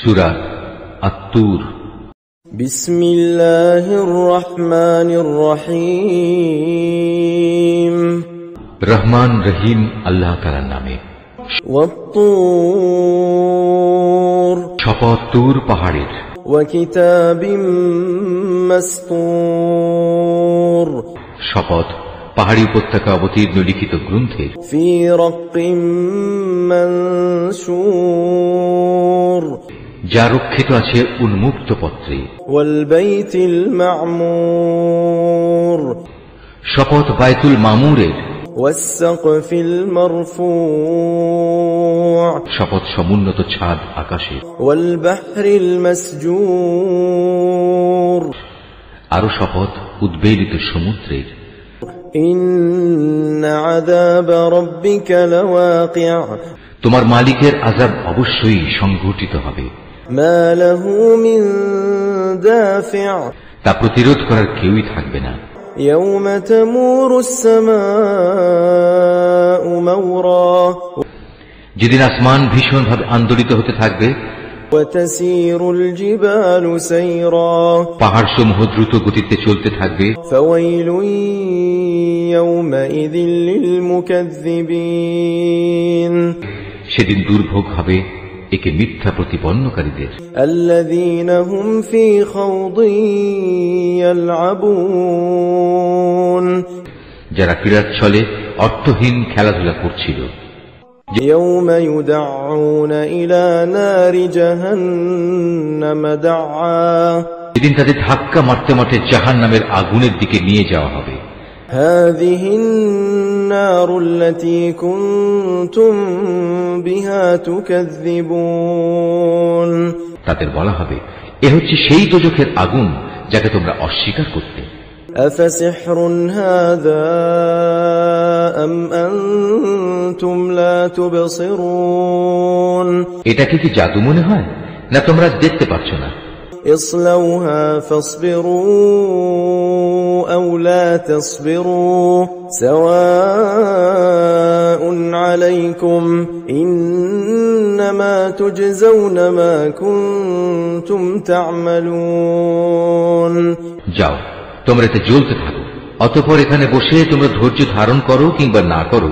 সূরা আত-তুর। বিসমিল্লাহির রহমানির রহিম। রহমান রহিম আল্লাহ তাআলার নামে। ওয়াত-তুর, শপথ তুর পাহাড়ের। ওয়া কিতাবিম মাসতুর, শপথ পাহাড়ি উপত্যকা অবতীর্ণ লিখিত গ্রন্থের। ফি রাক্কিম মানশুর, যা রক্ষিত আছে উন্মুক্ত পত্রে। ওয়াল বাইতিল মা'মুর, শপথ বাইতুল মামুরের। ওয়াস সাকফিল মারফু', শপথ সমুন্নত ছাদ আকাশের। ওয়াল বাহরিল মাসজুর, আরো শপথ উদ্বেলিত সমুদ্রের। ইন্না আযাব রাব্বিকা লাওয়াকি', তোমার মালিকের আযাব অবশ্যই সংঘটিত হবে। মা লাহু মিন দাফি', তা প্রতিরোধ করার কেউই থাকবে না। ইয়াওমা তামুরুস সামাউ মাওরা, যেদিন আসমান ভীষণভাবে আন্দোলিত হতে থাকবে। ওয়া তাসীরুল জিবালু সাইরা, পাহাড় সমূহ দ্রুত গতিতে চলতে থাকবে। ফাওয়াইলুন ইয়াওমাইযিল লিল মুকাজ্জিবিন, সেদিন দুর্ভোগ হবে একে মিথ্যা প্রতিপন্নকারীদের। আল্লাযীনা হুম ফী খাওদিন ইয়ালআবুন, যারা ক্রীড়াচ্ছলে অর্থহীন খেলাধুলা করছিল। ইয়াওমা ইউদআউনা ইলা নারি জাহান্নাম দাআ, সেদিন তাদের ধাক্কা মারতে মারতে জাহান্নামের আগুনের দিকে নিয়ে যাওয়া হবে। হাযিহিন নারুল্লাতী কুনতুম বিহা তুকাযযিবুন, তাদের বলা হবে, এ হচ্ছে সেই দোজখের আগুন যাকে তোমরা অস্বীকার করতে। আফাসিহরুন হাযা আম আনতুম লা তুবসিরুন, এটাকে কি জাদু মনে হয়, না তোমরা দেখতে পাচ্ছ না? ইসলাউহা ফাসবিরু আও লা তাসবিরু সাওয়াউন আলাইকুম ইন্নামা তুজজাউনা মা কুনতুম তা'মালুন। যাও, তোমরা এতে জ্বলতে থাকো, অতঃপর এখানে বসে তোমরা ধৈর্য ধারণ করো কিংবা না করো,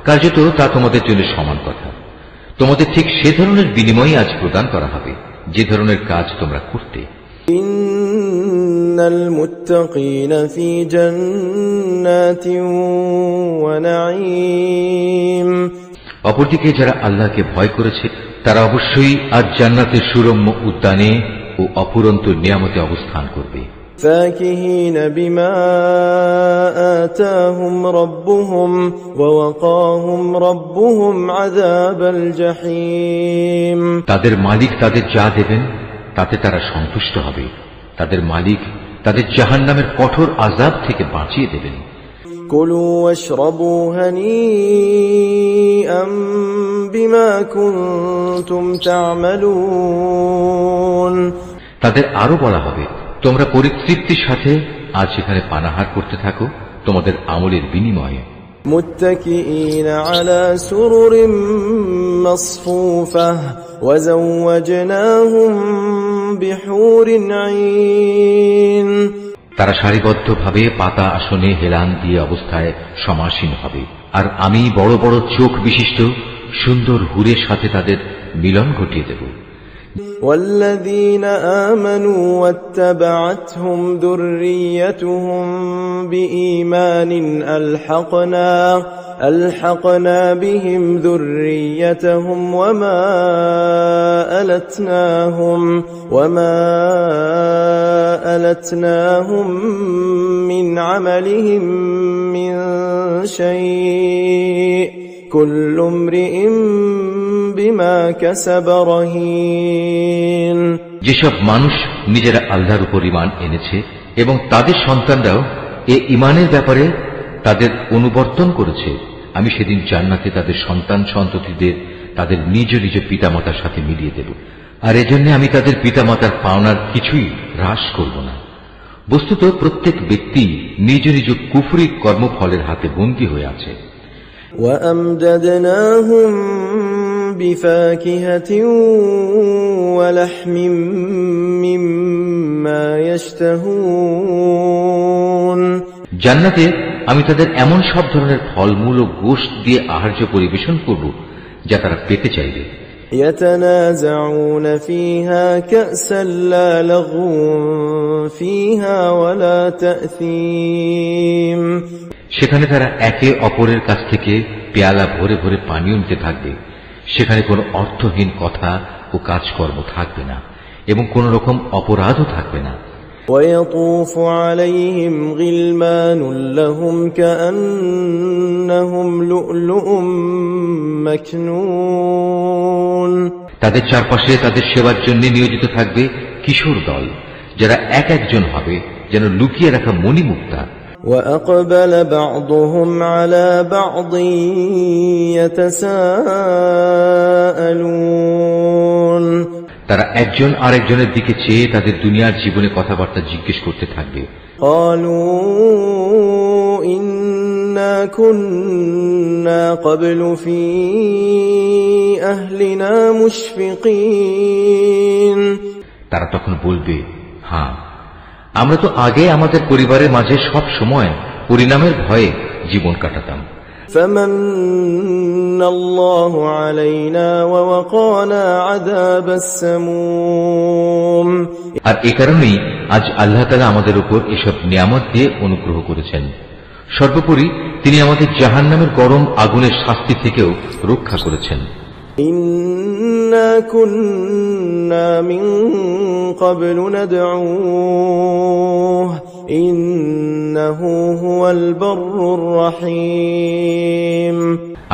কার্যত তা তোমাদের জন্য সমান কথা। তোমাদের ঠিক সে ধরনের বিনিময় আজ প্রদান করা হবে যে ধরনের কাজ তোমরা করতে। ইন্নাল মুত্তাকিনা ফি জান্নাতিন ওয়া নাঈম, অপরদিকে যারা আল্লাহকে ভয় করেছে তারা অবশ্যই আজ জান্নাতের সুরম্য উদ্যানে ও অফুরন্ত নিয়ামতে অবস্থান করবে। فاكهين بما آتاهم ربهم ووقاهم ربهم عذاب الجحيم, তাদের মালিক তাদের যা দেবেন তাতে তারা সন্তুষ্ট হবে। তাদের মালিক তাদের জাহান্নামের কঠোর আযাব থেকে বাঁচিয়ে দেবেন। كلوا واشربوا هنيئا بما كنتم تعملون, তাদের আরো বলা হবে, তোমরা পরিতৃপ্তির সাথে আজ সেখানে পানাহার করতে থাকো তোমাদের আমলের বিনিময়ে। متكئين على سرر مصفوفة وزوجناهم بحور عين, তারা সারিবদ্ধভাবে পাতা আসনে হেলান দিয়ে অবস্থায় সমাসীন হবে, আর আমি বড় বড় চোখ বিশিষ্ট সুন্দর হুরের সাথে তাদের মিলন ঘটিয়ে দেব। والذين آمنوا واتبعتهم ذريتهم بإيمان ألحقنا بهم ذريتهم وما ألتناهم من عملهم من شيء كل امرئ বিমা কাসাবা রহিন, যেসব মানুষ নিজেরা আল্লাহর উপর ঈমান এনেছে এবং তাদের সন্তানরাও এ ঈমানের ব্যাপারে তাদের অনুবর্তন করেছে, আমি সেদিন জান্নাতে তাদের সন্তান সন্ততিদের তাদের নিজ নিজ পিতামাতার সাথে মিলিয়ে দেব, আর এজন্য আমি তাদের পিতামাতার পাওনার কিছুই হ্রাস করব না। বস্তুত প্রত্যেক ব্যক্তি নিজ নিজ কুফরি কর্মফলের হাতে বন্দী হয়ে আছে। وأمددناهم بفاكهة ولحم مما يشتهون জান্নাতে আমি তাদের এমন সব ধরনের ফলমূল ও গোশত দিয়ে আহার্য পরিবেশন করব যা তারা পেতে চাইবে। يتنازعون فيها كأسا لا لغو فيها ولا تأثيم সেখানে তারা একে অপরের কাছ থেকে পেয়ালা ভরে ভরে পানীয় নিতে থাকবে। সেখানে কোনো অর্থহীন কথা ও কাজকর্ম থাকবে না এবং কোন রকম অপরাধও থাকবে না। ويطوف عليهم غلمان لهم كأنهم لؤلؤ مكنون তাদের চারপাশে তাদের সেবার জন্য নিয়োজিত থাকবে কিশোর দল, যারা এক একজন হবে যেন লুকিয়ে রাখা মণিমুক্তা। وأقبل بعضهم على بعض يتساءلون তারা একজন আরেকজনের দিকে চেয়ে তাদের দুনিয়ার জীবনে কথাবার্তা জিজ্ঞেস করতে থাকবে। قالوا إنا كنا قبل في أهلنا مشفقين তারা তখন বলবে, হ্যাঁ, আমরা তো আগে আমাদের পরিবারের মাঝে সব সময় পরিণামের ভয়ে জীবন কাটাতাম। فمن الله علينا ووقانا عذاب السموم আর এ কারণেই আজ আল্লাহ তাআলা আমাদের উপর এসব নিয়ামত দিয়ে অনুগ্রহ করেছেন। সর্বোপরি তিনি আমাদের জাহান্নামের গরম আগুনের শাস্তি থেকেও রক্ষা করেছেন। إنا كنا من قبل ندعوه إنه هو البر الرحيم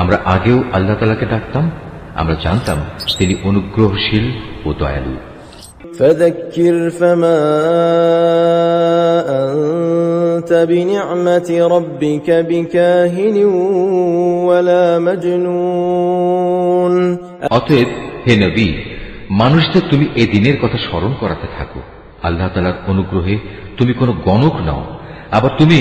আমরা আগেও আল্লাহ তাআলাকে ডাকতাম, আমরা জানতাম তিনি অনুগ্রহশীল ও দয়ালু। فذكر فما أنت بنعمة ربك بكاهن ولا مجنون অতএব হে নবী, মানুষদের তুমি এ দিনের কথা স্মরণ করাতে থাকো। আল্লাহ তাআলার অনুগ্রহে তুমি কোনো গণক নও, আবার তুমি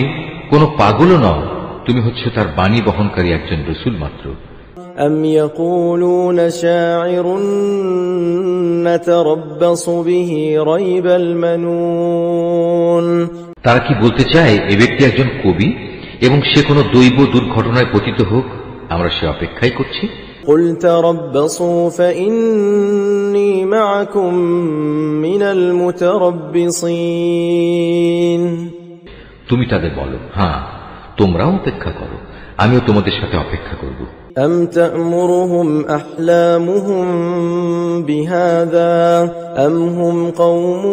কোনো পাগলও নও, তুমি হচ্ছে তার বাণী বহনকারী একজন রাসূল মাত্র। أم يقولون شاعر نتربص به ريب المنون তারা কি বলতে চায় এ ব্যক্তি একজন কবি এবং সে কোনো দৈব দুর্ঘটনায় পতিত হোক, আমরা সে অপেক্ষাই করছি। قل تربصوا فإني معكم من المتربصين তুমি তাদের বলো, হ্যাঁ, তোমরাও অপেক্ষা করো, আমিও তোমাদের সাথে অপেক্ষা করব। أم تأمرهم أحلامهم بهذا أم هم قوم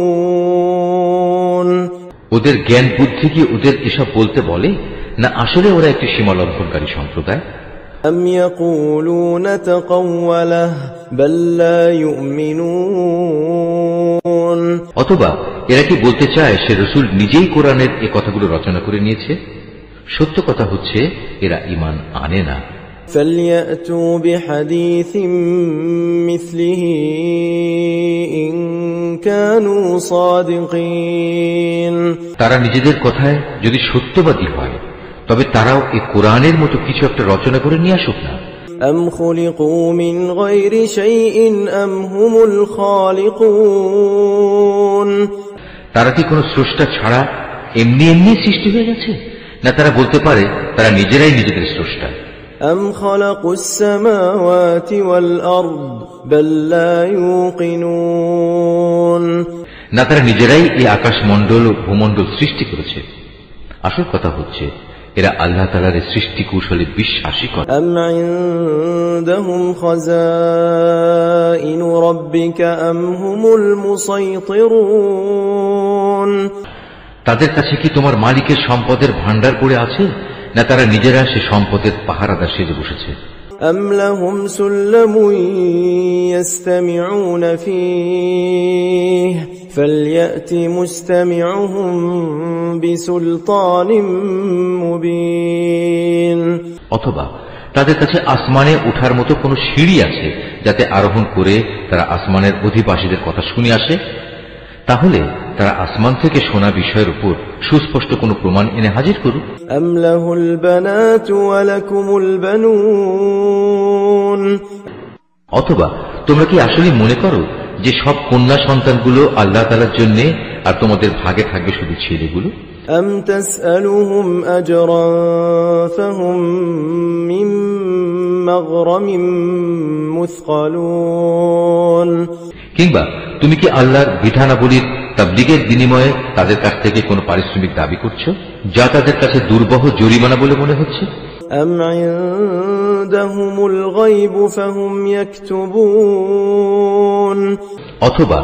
طاغون ওদের জ্ঞান বুদ্ধি কি ওদের এসব বলতে বলে, না আসলে ওরা একটি সীমালঙ্ঘনকারী সম্প্রদায়? أم يقولون تقوله بل لا يؤمنون অথবা এরা কি বলতে চায় সে রাসূল নিজেই কোরআনের এ কথাগুলো রচনা করে নিয়েছে? সত্য কথা হচ্ছে এরা ঈমান আনে না। فليأتوا بحديث مثله إن كانوا صادقين তারা নিজেদের কথায় যদি সত্যবাদী হয় তবে তারাও এই কোরআনের মতো কিছু একটা রচনা করে নিয়ে আসুক না। أم خلقوا من غير شيء أم هم الخالقون তারা কি কোনো স্রষ্টা ছাড়া এমনি এমনি সৃষ্টি হয়ে গেছে, না তারা বলতে পারে তারা নিজেরাই নিজেদের স্রষ্টা? أم خلقوا السماوات والأرض بل لا يوقنون না তারা নিজেরাই এই আকাশমণ্ডল ও ভূমণ্ডল সৃষ্টি করেছে? আসল কথা হচ্ছে এরা আল্লাহ তাআলার সৃষ্টি কৌশলে বিশ্বাসী করে। أم عندهم خزائن ربك أم هم المسيطرون তাদের কাছে কি তোমার মালিকের সম্পদের ভান্ডার পড়ে আছে, না তারা নিজেরা সে সম্পদের পাহারাদার সেজে বসেছে? أم لهم سلم يستمعون فيه فليأت مستمعهم بسلطان مبين অথবা তাদের কাছে আসমানে ওঠার মতো কোনো সিঁড়ি আছে যাতে আরোহণ করে তারা আসমানের অধিবাসীদের কথা শুনে আসে? তাহলে তারা আসমান থেকে শোনা বিষয়ের উপর সুস্পষ্ট কোনো প্রমাণ এনে হাজির করুক। أم له البنات ولكم البنون অথবা তোমরা কি আসলে মনে করো যে সব কন্যা সন্তানগুলো আল্লাহ তাআলার জন্য আর তোমাদের ভাগে থাকবে শুধু ছেলেগুলো? أم تسألهم أجرا فهم من مغرم مثقلون কিংবা তুমি কি আল্লাহর বিধানাবলীর তাবলীগের বিনিময়ে তাদের কাছ থেকে কোনো পারিশ্রমিক দাবি করছো, যা তাদের কাছে দুর্বহ জরিমানা বলে মনে হচ্ছে? أم عندهم الغيب فهم يكتبون অথবা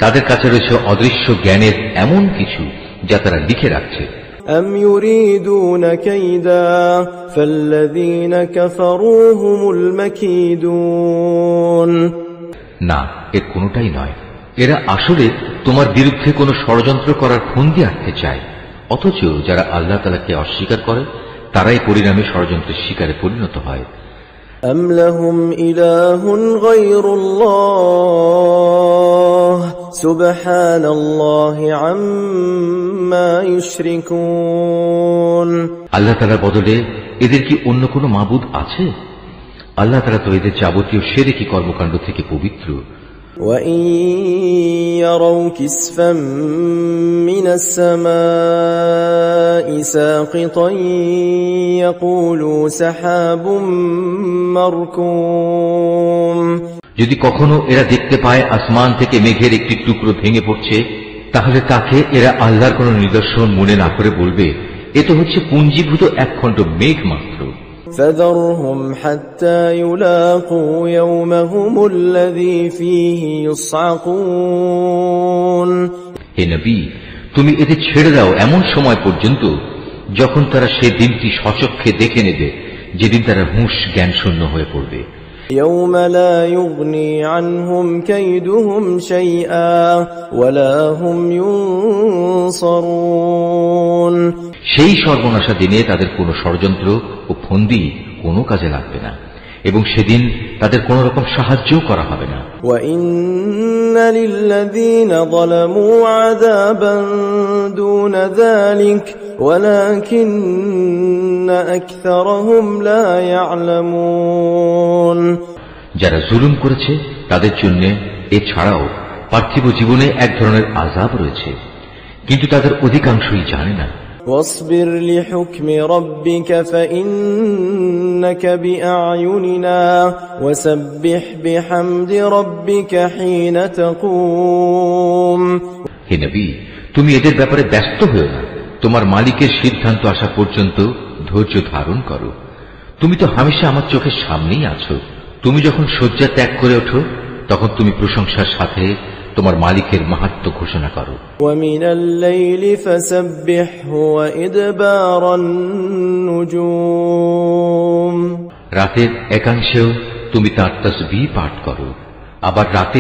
তাদের কাছে রয়েছে অদৃশ্য জ্ঞানের এমন কিছু যা তারা লিখে রাখছে? أم يريدون كيدا فالذين كفروا هم المكيدون না, এর কোনোটাই নয়। এরা আসলে তোমার বিরুদ্ধে কোনো ষড়যন্ত্র করার ফন্দি আঁটতে চায়, অথচ যারা আল্লাহ তাআলাকে অস্বীকার করে তারাই পরিণামে ষড়যন্ত্রের শিকারে পরিণত হয়। أم لهم إله غير الله سبحان الله عما يشركون আল্লাহ তাআলার বদলে এদের কি অন্য কোনো মাবুদ আছে? আল্লাহ তাআলা তো এদের যাবতীয় শিরকি কর্মকাণ্ড থেকে পবিত্র। وَإِن يَرَوْا كِسْفًا مِّنَ السَّمَاءِ سَاقِطًا يَقُولُوا سَحَابٌ مَّرْكُومٌ যদি কখনো এরা দেখতে পায় আসমান থেকে মেঘের একটি টুকরো ভেঙে পড়ছে, তাহলে তাকে এরা আল্লাহর কোন নিদর্শন মনে না করে বলবে, এ তো হচ্ছে পুঞ্জীভূত এক খণ্ড মেঘ মাত্র। فَذَرْهُمْ حَتَّى يُلَاقُوا يَوْمَهُمُ الَّذِي فِيهِ يُصْعَقُونَ হে নবী, তুমি এদের ছেড়ে দাও এমন সময় পর্যন্ত যখন তারা সে দিনটি সচক্ষে দেখে নেবে, যেদিন তারা হুঁশ জ্ঞান শূন্য হয়ে পড়বে। يَوْمَ لَا يُغْنِي عَنْهُمْ كَيْدُهُمْ شَيْئًا وَلَا هُمْ يُنصَرُونَ সেই সর্বনাশা দিনে তাদের কোনো ষড়যন্ত্র ও ফন্দি কোনো কাজে লাগবে না, এবং সেদিন তাদের কোন রকম সাহায্যও করা হবে না। وَإِنَّ لِلَّذِينَ ظَلَمُوا عَذَابًا دُونَ ذَلِكَ وَلَكِنَّ أَكْثَرَهُمْ لَا يَعْلَمُونَ যারা জুলুম করেছে তাদের জন্য এছাড়াও পার্থিব জীবনে এক ধরনের আযাব রয়েছে, কিন্তু তাদের অধিকাংশই জানে না। واصبر لحكم ربك فإنك بأعيننا وسبح بحمد ربك حين تقوم হে নবী, তুমি এদের ব্যাপারে ব্যস্ত হও না, তোমার মালিকের সিদ্ধান্ত আসা পর্যন্ত ধৈর্য ধারণ করো। তুমি তো হামেশা আমার চোখের সামনেই আছো। তুমি যখন শয্যা ত্যাগ করে ওঠো তখন তুমি প্রশংসার সাথে তোমার মালিকের মাহাত্ম্য ঘোষণা করো। ومن الليل فسبحه وإدبار النجوم রাতের একাংশেও তুমি তার তাসবিহ পাঠ করো, আবার রাতে